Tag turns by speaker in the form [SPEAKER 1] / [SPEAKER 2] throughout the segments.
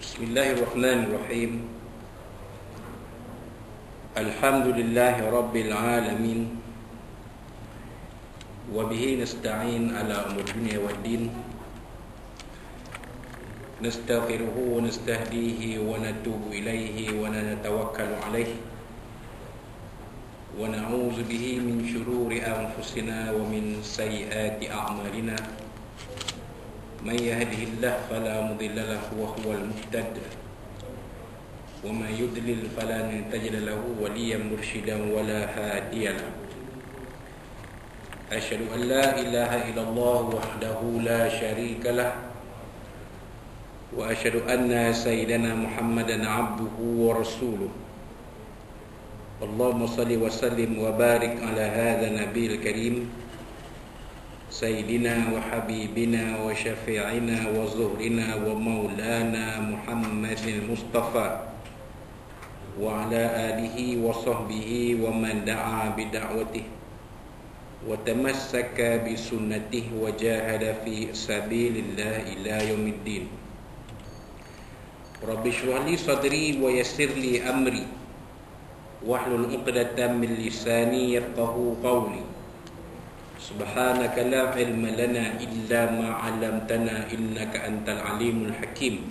[SPEAKER 1] Bismillahirrahmanirrahim. Alhamdulillahi rabbil alamin. Wa bihi nasta'in ala umur dunya waddin. Nastaghfiruhu wa nastahdihi wa natubu ilaihi wa natawakkalu alaihi. Wa na'udzu bihi min syururi anfusina wa min sayyiati a'malina. من يهده الله فلا مضل له وهو المهتد ومن يضلل فلا تجد له وليا مرشدا ولا هادي له أشهد أن لا إله إلا الله وحده لا شريك له وأشهد أن سيدنا محمدا عبده ورسوله اللهم صل وسلم وبارك على هذا النبي الكريم سيدنا وحبيبنا وشفيعنا وزهرنا ومولانا محمد المصطفى وعلى آله وصحبه ومن دعا بدعوته وتمسك بسنته وجاهد في سبيل الله إلى يوم الدين رب اشرح لي صدري ويسر لي أمري واحلل عقدة من لساني يفقهوا قولي سبحانك لا علم لنا إلا ما علمتنا إنك أنت العليم الحكيم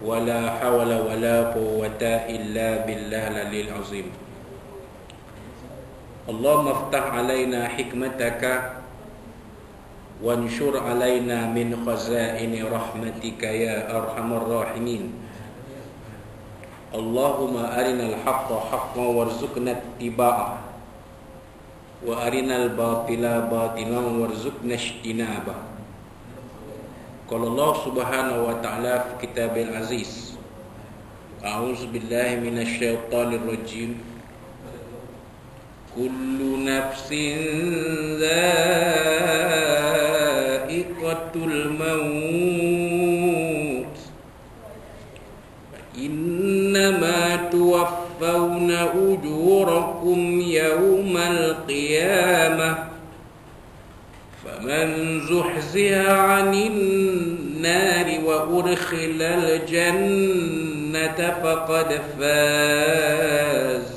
[SPEAKER 1] ولا حول ولا قوة إلا بالله العلي العظيم اللهم افتح علينا حكمتك وانشر علينا من خزائن رحمتك يا أرحم الراحمين اللهم أرنا الحق حقا وارزقنا اتباعه وأرنا الباطل باطلا وارزقنا اجتنابه قال الله سبحانه وتعالى في كتابه العزيز أعوذ بالله من الشيطان الرجيم كل نفس ذائقة الموت إنما توفون أجوركم يوم القيامة فمن زحزح عن النار وأدخل الجنة فقد فاز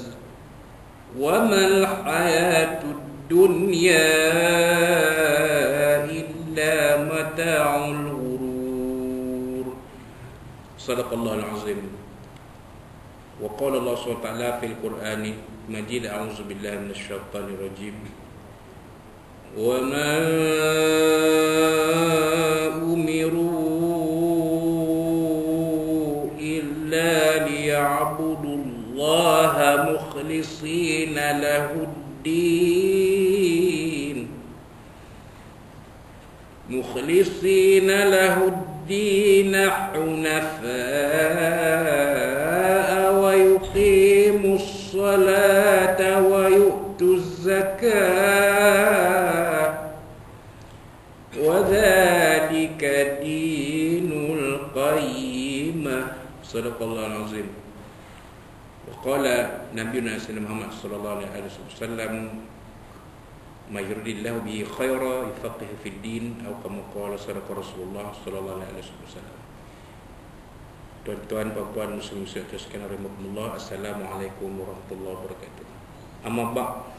[SPEAKER 1] وما الحياة الدنيا إلا متاع الغرور صدق الله العظيم وقال الله سبحانه وتعالى في القرآن المجيد أعوذ بالله من الشيطان الرجيم وما أمروا إلا ليعبدوا الله مخلصين له الدين حنفاء ويقيموا الصلاة ويؤتوا الزكاة وذلك دين القيمة صدق الله العظيم وقال نبينا سيدنا محمد صلى الله عليه وسلم ما يريد الله به خيرا يفقه في الدين أو كما قال صدق رسول الله صلى الله عليه وسلم. Tuan-tuan, puan-puan, muslim-muslim sekalian rahimakumullah, assalamualaikum warahmatullahi wabarakatuh. Amma ba'd.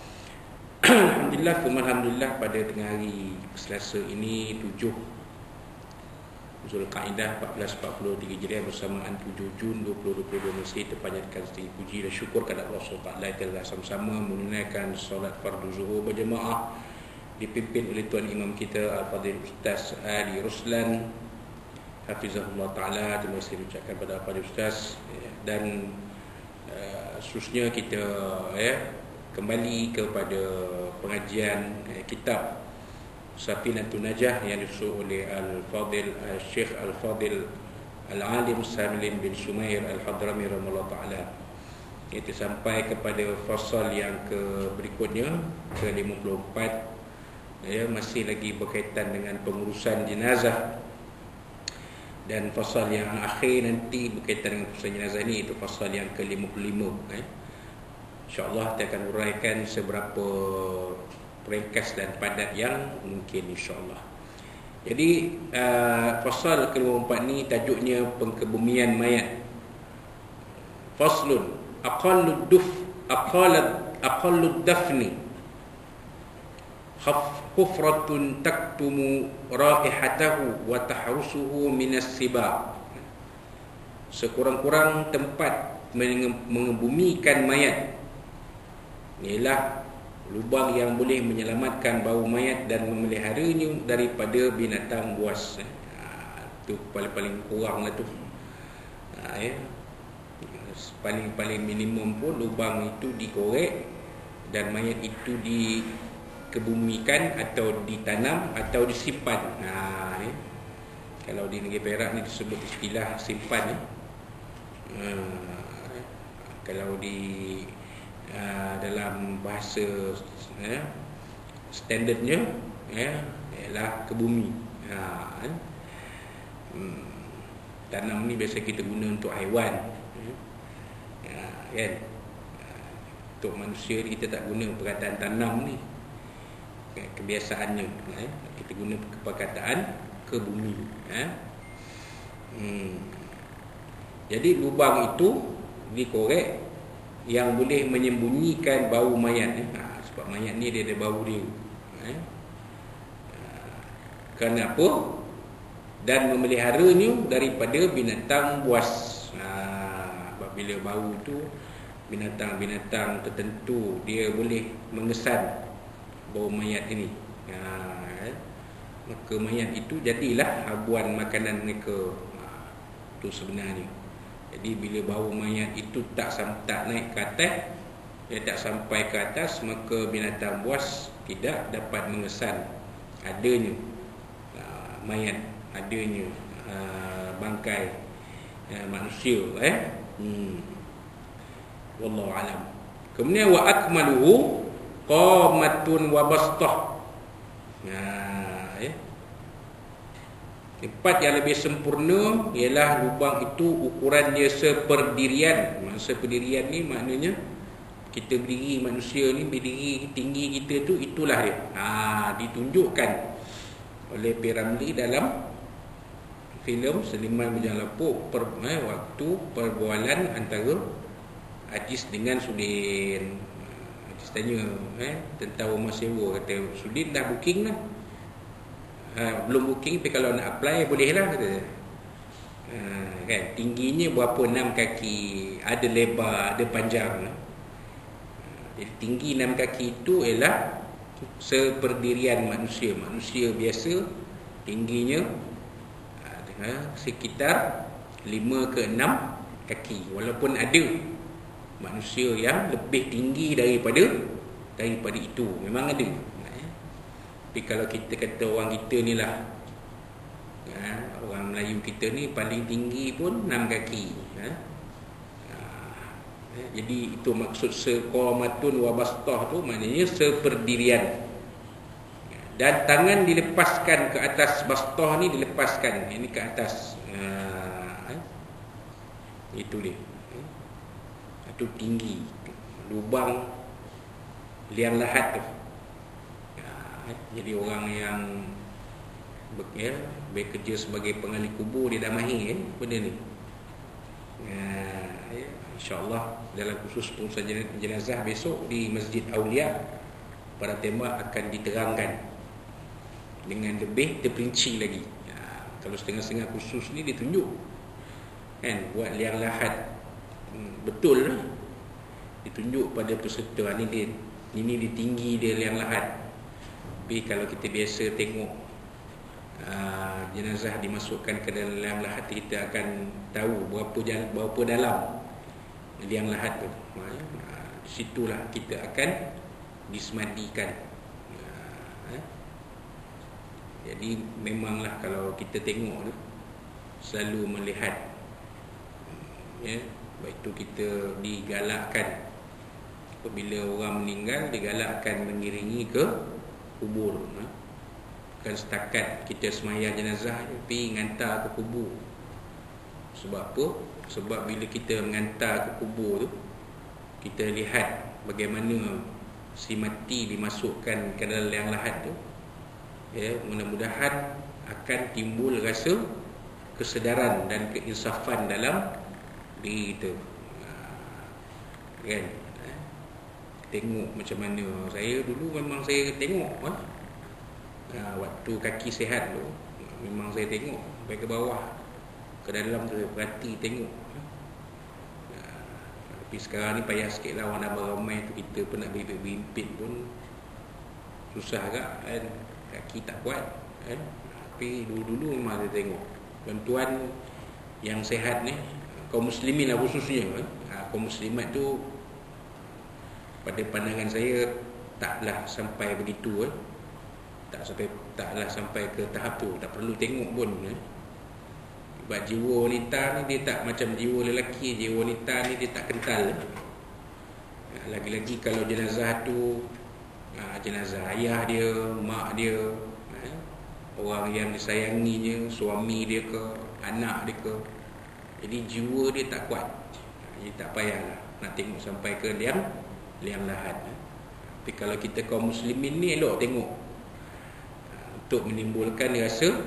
[SPEAKER 1] Alhamdulillah pada tengah hari Selasa ini 7 Zulkaidah 1443 Hijriah bersamaan 7 Jun 2022 Masehi, terpanjatkan setinggi puji dan syukur kepada Allah SWT. Kita sama-sama menunaikan solat fardu zuhur berjemaah dipimpin oleh Tuan Imam kita Al-Fadhil Ustaz Ali Ruslan Hafizahullah Ta'ala. Terima kasih ucapkan kepada Al-Fadhil Ustaz dan seterusnya kita kembali kepada pengajian kitab Safinatun Najah yang disusun oleh Al-Fadhil Syekh Al-Fadhil Al-Alim Salim bin Sumair Al-Hadrami rahimahullah ta'ala. Kita sampai kepada fasal yang berikutnya, ke-54, masih lagi berkaitan dengan pengurusan jenazah. Dan fasal yang akhir nanti berkaitan dengan pengurusan jenazah ini, itu fasal yang ke-55. InsyaAllah kita akan uraikan seberapa ringkas dan padat yang mungkin, insyaAllah. Jadi fasal ke-24 ni tajuknya pengkebumian mayat. Faslun aqallud dafni hufratun taktumu raihatahu wa tahrusuhu minas sibab. Sekurang-kurang tempat mengebumikan mayat ialah lubang yang boleh menyelamatkan bau mayat dan memeliharanya daripada binatang buas. Itu paling-paling kurang lah tu. Ya. Paling-paling minimum pun lubang itu dikorek dan mayat itu dikebumikan atau ditanam atau disimpan. Ya. Kalau di negeri Perak ni disebut istilah simpan. Kalau di dalam bahasa standardnya ialah kebumi. Tanam ni biasa kita guna untuk haiwan, kan? Untuk manusia kita tak guna perkataan tanam ni, kebiasaannya kita guna perkataan kebumi. Jadi lubang itu dikorek yang boleh menyembunyikan bau mayat. Sebab mayat ni dia ada bau dia. Kenapa? Dan memeliharanya daripada binatang buas. Sebab bila bau tu binatang-binatang tertentu dia boleh mengesan bau mayat ini. Maka mayat itu jadilah habuan makanan mereka. Itu sebenarnya. Jadi bila bau mayat itu tak naik ke atas, dia tak sampai ke atas, maka binatang buas tidak dapat mengesan adanya mayat, adanya bangkai manusia. Wallahu alam. Kemudian wa akmaluhu qamatun wa bastah. Tempat yang lebih sempurna ialah lubang itu ukurannya seperdirian. Seperdirian ni maknanya kita berdiri, manusia ni berdiri tinggi kita tu, itulah dia. Ditunjukkan oleh P. Ramlee dalam filem Seliman Bujang Lapuk, waktu perbualan antara Ajis dengan Sudin. Ajis tanya tentang rumah sewa, kata Sudin dah booking lah. Belum booking, tapi kalau nak apply boleh lah, kata. Kan, tingginya berapa, 6 kaki, ada lebar, ada panjang. Jadi tinggi 6 kaki itu ialah seperdirian manusia. Manusia biasa tingginya sekitar 5 ke 6 kaki. Walaupun ada manusia yang lebih tinggi daripada itu, memang ada. Tapi kalau kita kata orang kita ni lah, orang Melayu kita ni paling tinggi pun 6 kaki. Jadi itu maksud seqamatun wa bastah tu, maknanya seperdirian. Dan tangan dilepaskan ke atas, bastah ni dilepaskan, ini ke atas. Itu dia. Itu tinggi. Lubang liang lahat tu. Jadi orang yang bekerja sebagai penggali kubur, dia dah mahir benda ni. InsyaAllah dalam khusus pengurusan jenazah besok di Masjid Aulia, pada tema akan diterangkan dengan lebih terperinci lagi. Kalau setengah-setengah khusus ni ditunjuk, kan, buat liang lahat betul lah, ditunjuk pada peserta. Ini di tinggi dia liang lahat. Tapi kalau kita biasa tengok jenazah dimasukkan ke dalam liang lahat, kita akan tahu berapa dalam liang lahat tu. Di situlah kita akan disemandikan. Jadi memanglah kalau kita tengok tu, selalu melihat, baik itu kita digalakkan apabila orang meninggal, digalakkan mengiringi ke kubur. Bukan setakat kita semayang jenazah tapi hantar ke kubur. Sebab apa? Sebab bila kita menghantar ke kubur tu, kita lihat bagaimana si mati dimasukkan ke dalam liang lahat tu. Mudah-mudahan akan timbul rasa kesedaran dan keinsafan dalam diri kita. Kan? Tengok macam mana. Saya dulu memang saya tengok waktu kaki sihat tu, memang saya tengok sampai ke bawah, ke dalam tu, perhati tengok. Tapi sekarang ni payah sikit lah, orang dah beramai tu, kita pun nak bimpit pun susah agak kan, kaki tak kuat kan. Tapi dulu-dulu memang saya tengok tuan-tuan yang sihat ni, kaum muslimin lah khususnya, kaum muslimat tu pada pandangan saya taklah sampai begitu, taklah sampai ke tahap tu, tak perlu tengok pun. Sebab jiwa wanita ni dia tak macam jiwa lelaki. Jiwa wanita ni dia tak kental. Lagi-lagi kalau jenazah tu jenazah ayah dia, mak dia, orang yang disayanginya, suami dia ke, anak dia ke, jadi jiwa dia tak kuat. Jadi tak payahlah nak tengok sampai ke liang lahat. Tapi kalau kita kaum muslimin ni elok tengok, untuk menimbulkan rasa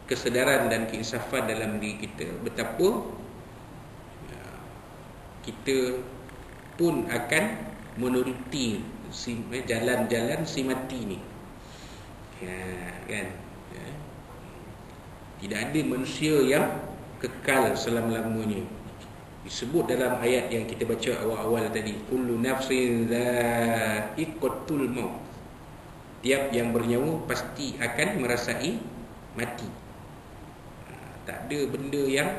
[SPEAKER 1] kesedaran dan keinsafan dalam diri kita, betapa kita pun akan menuruti jalan-jalan si mati ni. Kan? Tidak ada manusia yang kekal selama-lamanya. Disebut dalam ayat yang kita baca awal-awal tadi, kullu nafsin dha'iqatul maut. Tiap yang bernyawa pasti akan merasai mati. Tak ada benda yang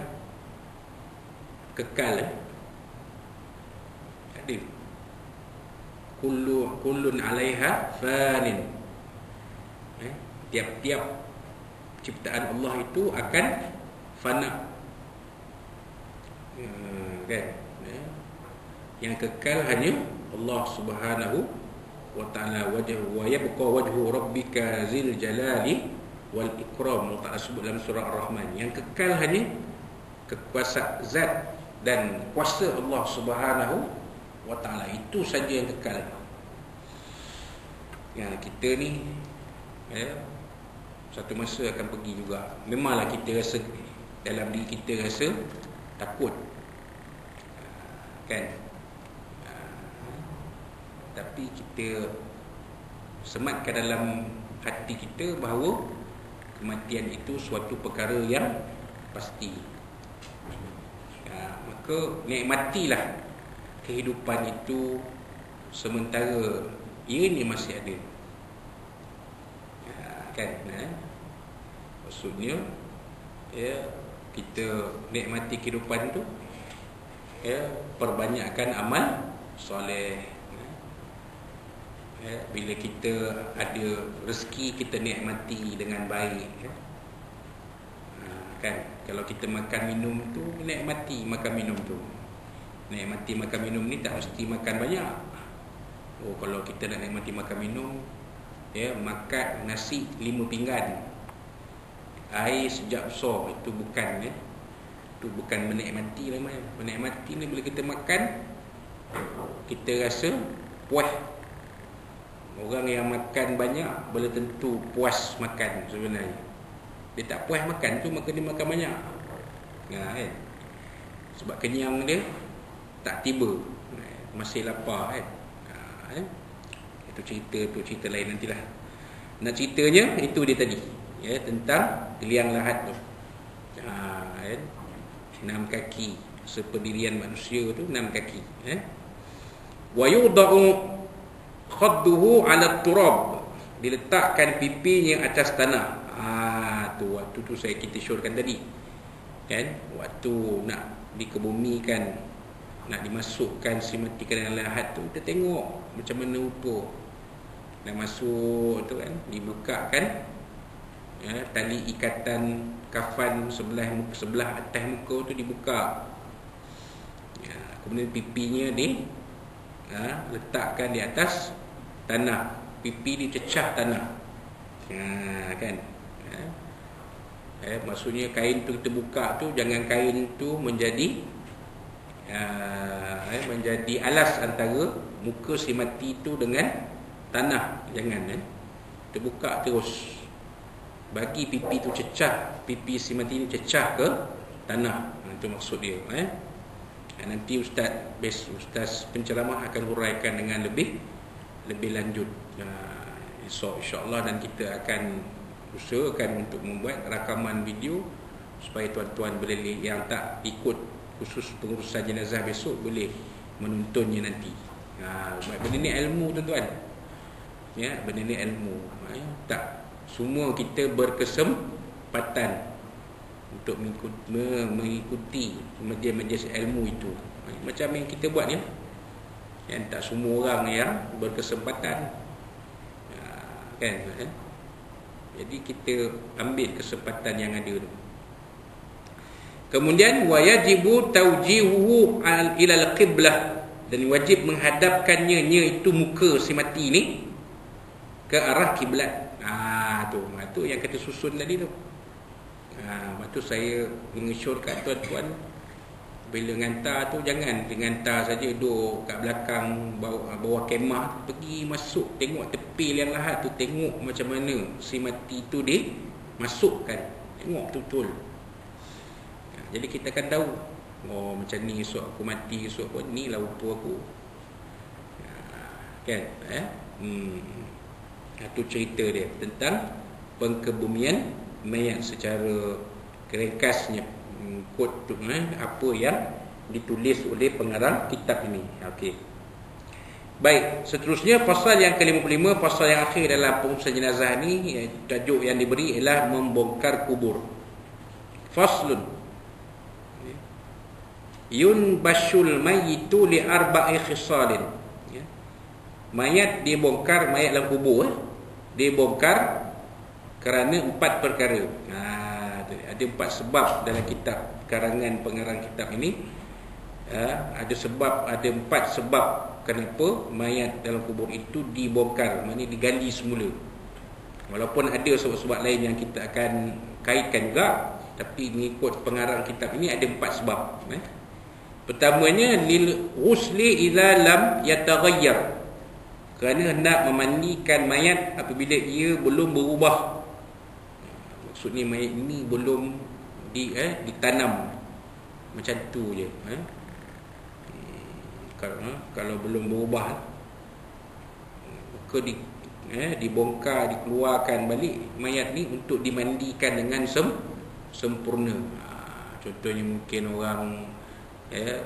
[SPEAKER 1] kekal. Tak ada. Kullun 'alaiha fanin. Tiap-tiap ciptaan Allah itu akan fana. Kan? Yang kekal hanya Allah Subhanahu wa ta'ala, wa yabqa wajhu rabbika zil jalali wal ikram. Allah Ta'ala sebut dalam surah Ar-Rahman, yang kekal hanya kekuasaan zat dan kuasa Allah Subhanahu wa ta'ala, itu saja yang kekal. Kita ni satu masa akan pergi juga. Memanglah kita rasa, dalam diri kita rasa takut kan, tapi kita sematkan dalam hati kita bahawa kematian itu suatu perkara yang pasti. Maka nikmatilah kehidupan itu sementara ianya masih ada. Kan? Maksudnya kita nikmati kehidupan tu, perbanyakkan amal soleh. Bila kita ada rezeki, kita nikmati dengan baik. Kan? Kalau kita makan minum tu, nikmati makan minum tu. Nikmati makan minum ni tak mesti makan banyak. Kalau kita nak nikmati makan minum, makan nasi 5 pinggan, air sejak besar, itu bukan itu bukan menikmati lah. Menikmati ni bila kita makan, kita rasa puas. Orang yang makan banyak belum tentu puas makan sebenarnya. Dia tak puas makan tu, maka dia makan banyak. Kan? Sebab kenyang dia tak tiba, masih lapar kan. Itu cerita lain nantilah. Nak ceritanya itu dia tadi, tentang liang lahat tu. 6 kaki, seperdirian manusia tu 6 kaki. Wa yudau khadduhu 'ala turab, diletakkan pipinya atas tanah. Waktu tu kita syorkan tadi kan, waktu nak dikebumikan, nak dimasukkan si mati ke dalam lahat tu, kita tengok macam mana rupa. Nak masuk tu kan, dibukakan tali ikatan kafan sebelah atas muka tu dibuka. Kemudian pipinya letakkan di atas tanah, pipi dicecah tanah. Kan? Maksudnya kain tu kita buka tu, jangan kain tu menjadi alas antara muka si mati tu dengan tanah. Jangan terbuka terus. bagi pipi tu cecah, pipi si mati ni cecah ke tanah. Itu maksud dia. Nanti Ustaz penceramah akan huraikan dengan lebih lanjut. Esok insya-Allah, dan kita akan usahakan untuk membuat rakaman video supaya tuan-tuan boleh yang tak ikut khusus pengurusan jenazah besok boleh menontonnya nanti. Benda ni ilmu tuan-tuan. Ya, benda ni ilmu. Tak semua kita berkesempatan untuk mengikuti majlis ilmu itu. Macam yang kita buat ni. Yang tak semua orang yang berkesempatan. Kan? Jadi kita ambil kesempatan yang ada tu. Kemudian wajibu tawjihuhu ila al-qiblah, dan wajib menghadapkannya itu muka si mati ni ke arah kiblat. Tu yang kita susun tadi tu. Lepas tu saya mengesyorkan tuan-tuan, bila ngantar tu jangan ngantar saja duduk kat belakang bawah kemah, pergi masuk tengok tepi liang lahat tu, tengok macam mana si mati tu dimasukkan, tengok betul-betul. Jadi kita akan tahu, macam ni esok aku mati, esok aku ni lah rupa aku. Kan? Itu cerita dia tentang pengkebumian mayat secara ringkasnya. Kod tu apa yang ditulis oleh pengarang kitab ini. Okey. Baik, seterusnya pasal yang ke-55, pasal yang akhir dalam pengurusan jenazah ni, tajuk yang diberi ialah membongkar kubur. Faslun. Yunbashul mayyitu li arba'i khisalin. Mayat dibongkar, mayat dalam kubur dibongkar kerana 4 perkara. Ada 4 sebab dalam kitab karangan pengarang kitab ini. Ada 4 sebab kenapa mayat dalam kubur itu dibongkar, maknanya digali semula. Walaupun ada sebab-sebab lain yang kita akan kaitkan juga, tapi mengikut pengarang kitab ini ada 4 sebab. Pertamanya lil ghusli idza lam yataghayyar, kerana hendak memandikan mayat apabila ia belum berubah. Maksudnya mayat ini belum ditanam, macam tu je. Kalau belum berubah, maka dibongkar, dikeluarkan balik mayat ni untuk dimandikan dengan sempurna. Contohnya mungkin orang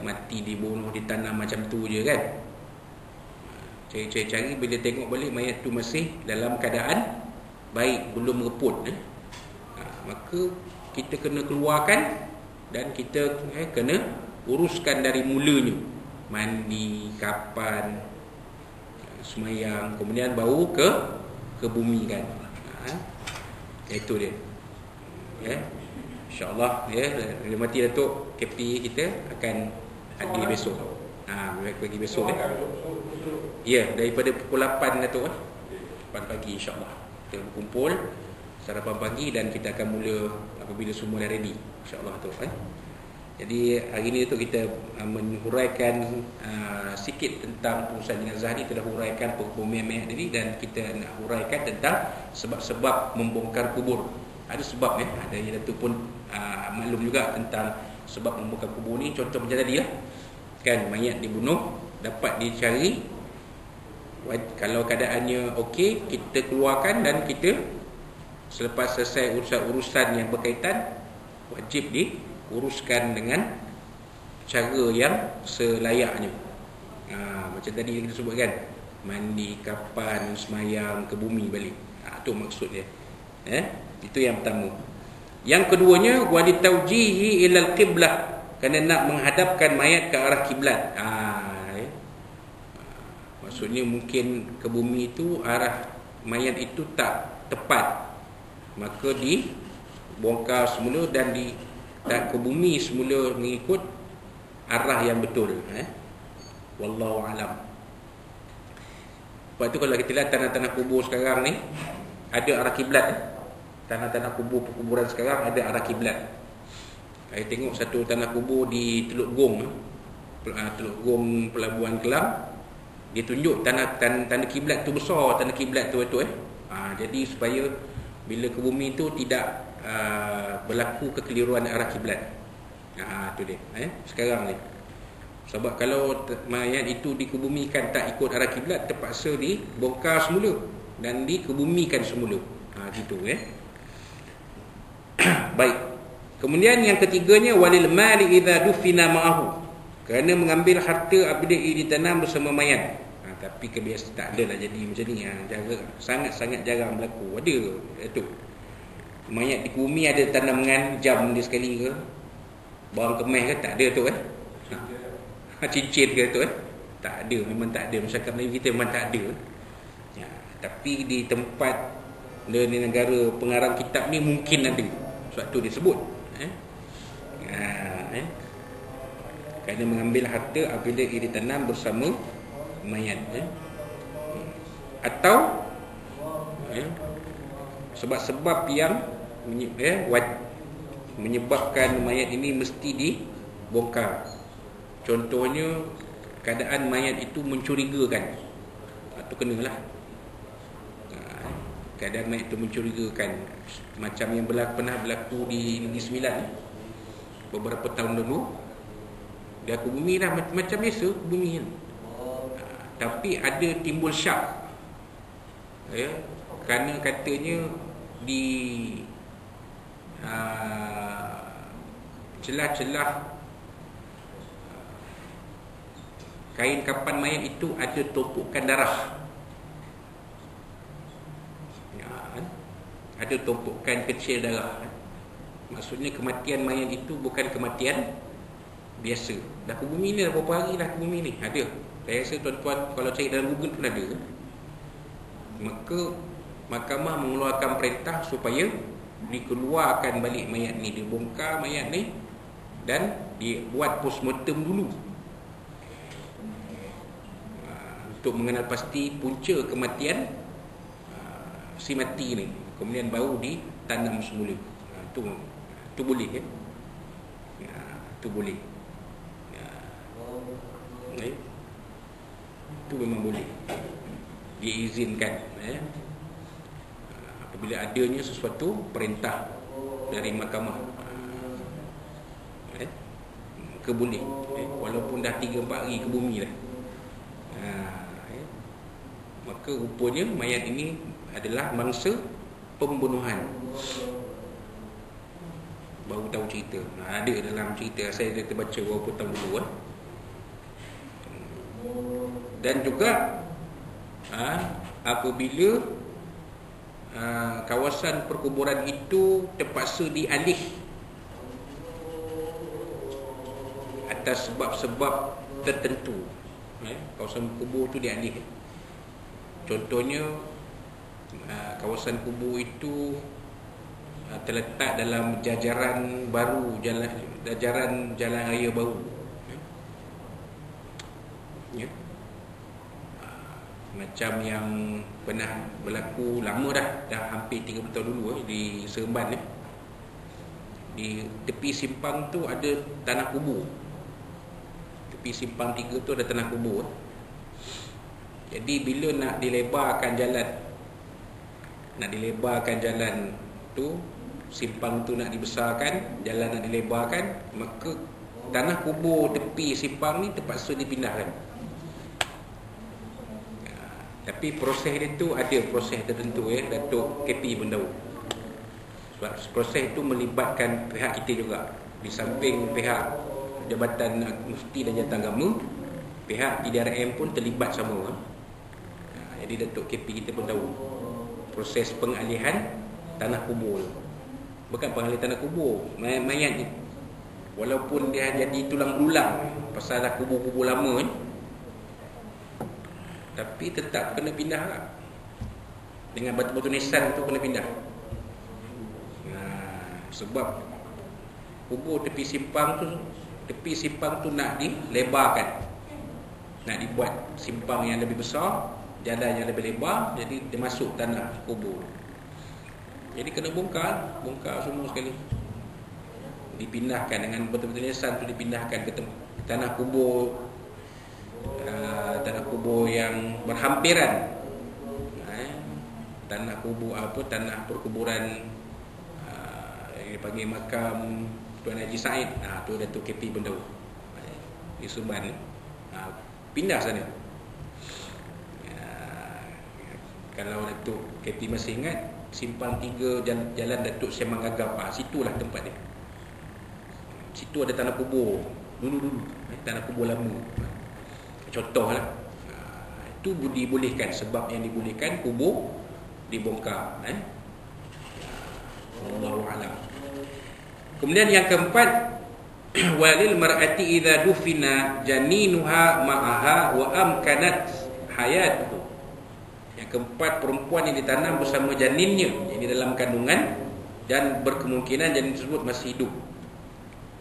[SPEAKER 1] mati dibunuh, ditanam macam tu je kan. Cari-cari bila tengok balik mayat tu masih dalam keadaan baik, belum reput, maka kita kena keluarkan dan kita kena uruskan dari mulanya. Mandi, kapan, semayang, kemudian baru ke bumi kan. Itu dia. InsyaAllah bila mati Datuk, KP kita akan hadir besok. Bagi besok daripada pukul 8 Datuk 8 pagi insyaAllah kita berkumpul sarapan pagi, dan kita akan mula apabila semua dah ready insyaAllah tu. Jadi hari ni tu kita menghuraikan sikit tentang pengurusan jenazah ni. Telah huraikan pengkebumian mayat tadi, dan kita nak huraikan tentang sebab-sebab membongkar kubur. Ada sebab ada yang Datuk pun maklum juga tentang sebab membongkar kubur ni. Contoh macam tadi lah kan, mayat dibunuh, dapat dicari, kalau keadaannya okey, kita keluarkan, dan kita selepas selesai urusan yang berkaitan, wajib diuruskan dengan cara yang selayaknya. Macam tadi yang kita sebutkan, mandi, kapan, semayang, ke bumi balik. Itu maksud dia. Itu yang pertama. Yang keduanya, walitawjihi ilal qiblah, kerana nak menghadapkan mayat ke arah kiblat. Maksudnya mungkin ke bumi itu arah mayat itu tak tepat, maka dibongkar semula dan ke bumi semula mengikut arah yang betul. Wallahu alam. Lepas tu kalau kita lihat tanah-tanah kubur sekarang ni ada arah kiblat. Tanah-tanah kubur perkuburan sekarang ada arah kiblat. Saya tengok satu tanah kubur di Teluk Gong, Pelabuhan Kelang. Dia tunjuk tanah kiblat tu besar, tanah kiblat tu. Jadi supaya bila ke bumi tu tidak berlaku kekeliruan arah kiblat. Tu dia. Sekarang ni. Sebab kalau mayat itu dikebumikan tak ikut arah kiblat, terpaksa dibongkar semula dan dikebumikan semula. Gitu Baik. Kemudian yang ketiganya walil mali idza dufina ma'ahu. Kerana mengambil harta apabila ia ditanam bersama mayat. Tapi kebiasaan tak adalah jadi macam ni. Sangat-sangat jarang berlaku. Ada tu. Mayat di bumi ada tanam dengan jam dia sekali ke? Barang kemas ke? Tak ada tu cincin ke tu tak ada, memang tak ada. Masyarakat Melayu kita memang tak ada. Tapi di tempat di negara pengarang kitab ni mungkin ada. Sebab tu dia sebut kerana mengambil harta apabila ia ditanam bersama mayat atau sebab-sebab yang menyebabkan mayat ini mesti dibongkar. Contohnya keadaan mayat itu mencurigakan. Itu kenalah. Keadaan mayat itu mencurigakan, macam yang pernah berlaku di Negeri Sembilan beberapa tahun lalu. Dia ke bumi dah macam biasa bumi kan. Tapi ada timbul syak. Kerana katanya di celah-celah kain kapan mayat itu ada tumpukan darah. Ada tumpukan kecil darah. Maksudnya kematian mayat itu bukan kematian biasa. Dah ke bumi ni dah berapa hari dah ke bumi ni? Ada. Saya rasa tuan-tuan kalau cari dalam Google pun ada. Maka mahkamah mengeluarkan perintah supaya dikeluarkan balik mayat ni, dibongkar mayat ni dan dibuat postmortem dulu. Untuk mengenal pasti punca kematian si mati ni, kemudian baru ditanam semula. Tu boleh tu boleh. Itu memang boleh diizinkan apabila adanya sesuatu perintah dari mahkamah. Boleh walaupun dah 3-4 hari ke bumi dah. Maka rupanya mayat ini adalah mangsa pembunuhan. Baru tahu cerita. Ada dalam cerita saya dah terbaca beberapa tahun dulu Dan juga apabila kawasan perkuburan itu terpaksa dialih atas sebab-sebab tertentu. Kawasan kubur itu dialih. Contohnya kawasan kubur itu terletak dalam jajaran baru, jajaran jalan raya baru. Macam yang pernah berlaku lama dah hampir 30 tahun dulu di Seremban di tepi simpang tu ada tanah kubur. Tepi simpang 3 tu ada tanah kubur. Jadi bila nak dilebarkan jalan tu, simpang tu nak dibesarkan, jalan nak dilebarkan, maka tanah kubur tepi simpang ni terpaksa dipindahkan. Tapi proses itu ada proses tertentu Datuk KP pun tahu. Sebab proses itu melibatkan pihak kita juga. Di samping pihak Jabatan Mufti dan Jabatan Agama, pihak PDRM pun terlibat sama. Jadi Datuk KP kita pun tahu proses pengalihan tanah kubur. Bukan pengalihan tanah kubur, mayat ni. Walaupun dia jadi tulang belulang pasal dah kubur-kubur lama tapi tetap kena pindah lah. Dengan batu-batu nisan tu kena pindah. Sebab kubur tepi simpang tu nak dilebarkan, nak dibuat simpang yang lebih besar, jalan yang lebih lebar, jadi dia masuk tanah kubur. Jadi kena bongkar semua sekali. Dipindahkan dengan batu-batu nisan tu, dipindahkan ke tanah kubur yang berhampiran. tanah kubur tanah perkuburan yang dipanggil makam Tuan Haji Said. Tu Datuk KP Bendau di Suban. Pindah sana. Kalau Datuk KP masih ingat, Simpang 3 Jalan Datuk Semang Gagap, situlah tempat dia. Situ ada tanah kubur dulu-dulu, tanah kubur lama. Contohlah. Itu dibolehkan, sebab yang dibolehkan kubur dibongkar. Wallahu a'lam. Kemudian yang keempat, walil mar'ati idza dufina janinuha ma'aha wa amkanat hayatuhu. Yang keempat, perempuan yang ditanam bersama janinnya, yang di dalam kandungan, dan berkemungkinan janin tersebut masih hidup.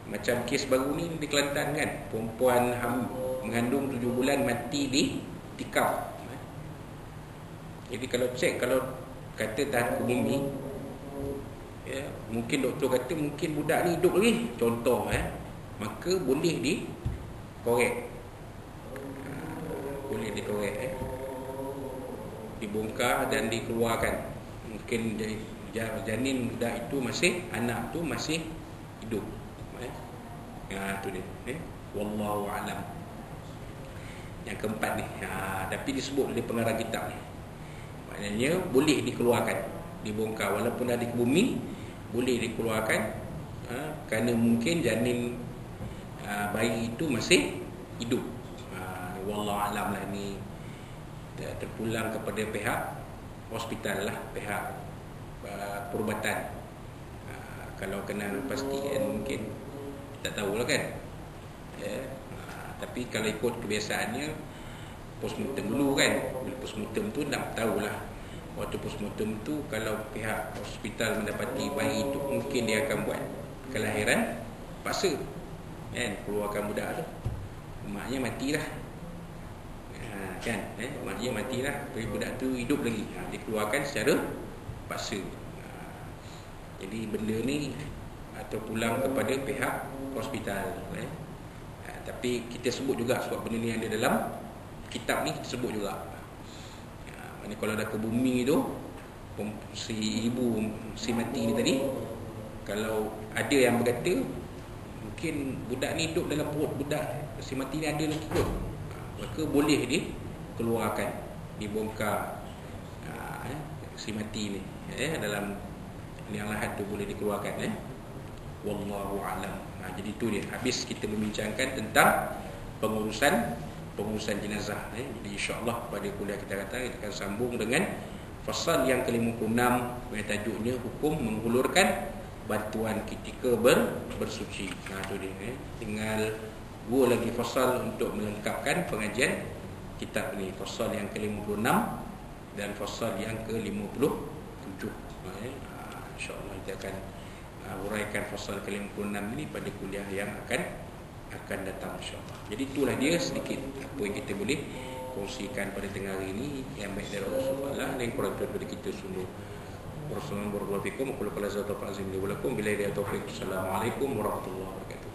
[SPEAKER 1] Macam kes baru ni di Kelantan kan, perempuan mengandung 7 bulan mati di tikam. Jadi kalau cek, kalau kata tahan ke bumi, mungkin doktor kata mungkin budak ni hidup lagi, contoh, maka boleh dikorek, boleh dikorek, dibongkar dan dikeluarkan. Mungkin janin budak itu masih, anak tu masih hidup. Tu dia. Wallahu a'lam. Yang keempat ni, tapi disebut oleh pengarang kitab ni, maknanya boleh dikeluarkan, dibongkar walaupun ada ke bumi, boleh dikeluarkan, kerana mungkin janin bayi itu masih hidup. Wallahu a'lam lah, ni terpulang kepada pihak hospital lah, pihak perubatan. Kalau kena pastikan mungkin tak tahulah kan. Tapi kalau ikut kebiasaannya postmortem dulu kan. Bila postmortem tu nak tahulah, waktu postmortem tu kalau pihak hospital mendapati bayi itu, mungkin dia akan buat kelahiran paksa kan, keluarkan budak tu, maknya matilah kan, maknya matilah, tapi budak tu hidup lagi, dikeluarkan secara paksa. Jadi benda ni terpulang kepada pihak hospital. Tapi kita sebut juga, sebab benda ni ada dalam kitab ni, kita sebut juga. Maknanya kalau dah ke bumi tu, si ibu si mati ni tadi, kalau ada yang berkata mungkin budak ni hidup dalam perut budak si mati ni ada lagi kot, maka boleh dikeluarkan, dibongkar si mati ni, dalam liang lahat tu boleh dikeluarkan. Wallahu a'lam. Jadi itu dia, habis kita membincangkan tentang pengurusan jenazah. Jadi insya-Allah pada kuliah kita akan sambung dengan fasal yang ke-56 yang tajuknya hukum menghulurkan bantuan ketika bersuci. Itu dia. Tinggal 2 lagi fasal untuk melengkapkan pengajian kitab ni, fasal yang ke-56 dan fasal yang ke-57. Insya-Allah kita akan uraikan fasal ke-56 ini pada kuliah yang akan datang insya-Allah. Jadi itulah dia sedikit apa yang kita boleh kongsikan pada tengah hari ini, yang baik dari Rasulullah dan kurang daripada kita semua. Wassalamualaikum warahmatullahi wabarakatuh. Assalamualaikum warahmatullahi wabarakatuh.